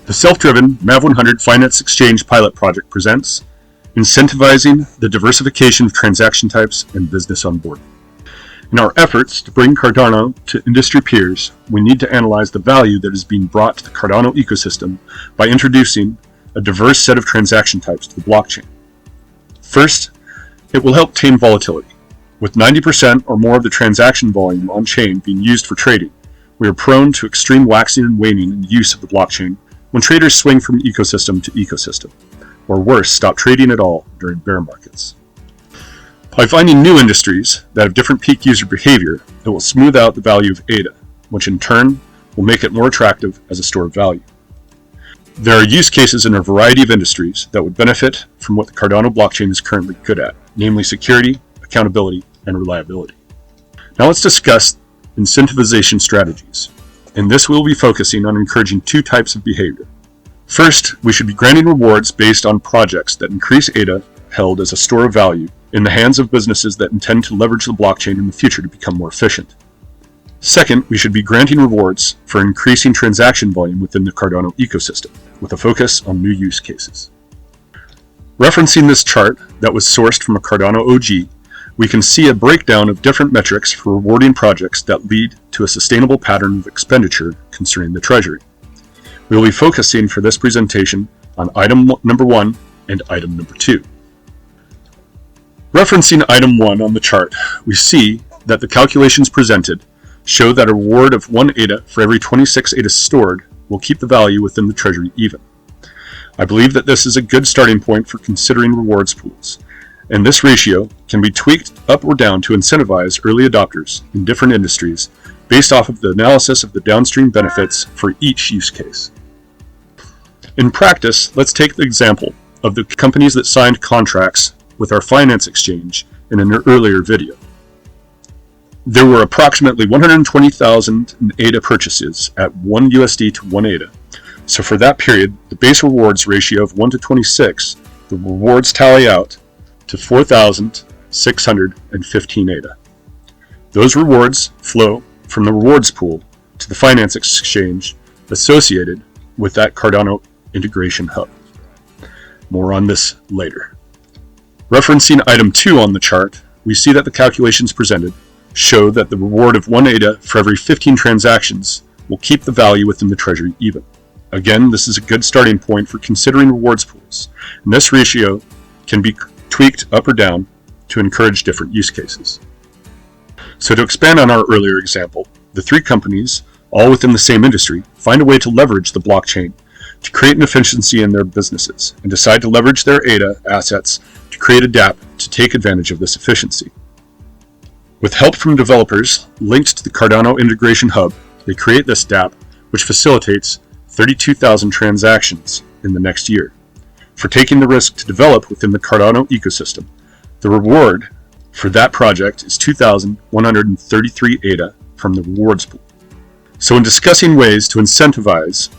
The self-driven MAV100 Finance Exchange pilot project presents Incentivizing the Diversification of Transaction Types and Business Onboarding. In our efforts to bring Cardano to industry peers, we need to analyze the value that is being brought to the Cardano ecosystem by introducing a diverse set of transaction types to the blockchain. First, it will help tame volatility. With 90% or more of the transaction volume on-chain being used for trading, we are prone to extreme waxing and waning in the use of the blockchain when traders swing from ecosystem to ecosystem, or worse, stop trading at all during bear markets. By finding new industries that have different peak user behavior, it will smooth out the value of ADA, which in turn will make it more attractive as a store of value. There are use cases in a variety of industries that would benefit from what the Cardano blockchain is currently good at, namely security, accountability, and reliability. Now let's discuss incentivization strategies. In this, we will be focusing on encouraging two types of behavior. First, we should be granting rewards based on projects that increase ADA held as a store of value in the hands of businesses that intend to leverage the blockchain in the future to become more efficient. Second, we should be granting rewards for increasing transaction volume within the Cardano ecosystem, with a focus on new use cases. Referencing this chart that was sourced from a Cardano OG, we can see a breakdown of different metrics for rewarding projects that lead to a sustainable pattern of expenditure concerning the treasury. We will be focusing for this presentation on item number 1 and item number 2. Referencing item 1 on the chart, we see that the calculations presented show that a reward of 1 ADA for every 26 ADA stored will keep the value within the treasury even. I believe that this is a good starting point for considering rewards pools, and this ratio can be tweaked up or down to incentivize early adopters in different industries based off of the analysis of the downstream benefits for each use case. In practice, let's take the example of the companies that signed contracts with our finance exchange in an earlier video. There were approximately 120,000 ADA purchases at 1 USD to 1 ADA. So for that period, the base rewards ratio of 1 to 26, the rewards tally out to 4,615 ADA. Those rewards flow from the rewards pool to the finance exchange associated with that Cardano integration hub. More on this later. Referencing item 2 on the chart, we see that the calculations presented show that the reward of 1 ADA for every 15 transactions will keep the value within the treasury even. Again, this is a good starting point for considering rewards pools, and this ratio can be tweaked up or down to encourage different use cases. So to expand on our earlier example, the 3 companies, all within the same industry, find a way to leverage the blockchain to create an efficiency in their businesses and decide to leverage their ADA assets to create a dApp to take advantage of this efficiency. With help from developers linked to the Cardano integration hub, they create this dApp, which facilitates 32,000 transactions in the next year. For taking the risk to develop within the Cardano ecosystem, the reward for that project is 2,133 ADA from the rewards pool. So in discussing ways to incentivize,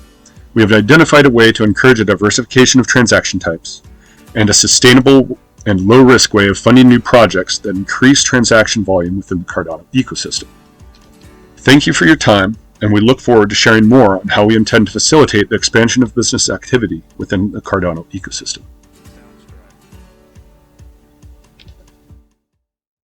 we have identified a way to encourage a diversification of transaction types and a sustainable and low-risk way of funding new projects that increase transaction volume within the Cardano ecosystem. Thank you for your time, and we look forward to sharing more on how we intend to facilitate the expansion of business activity within the Cardano ecosystem.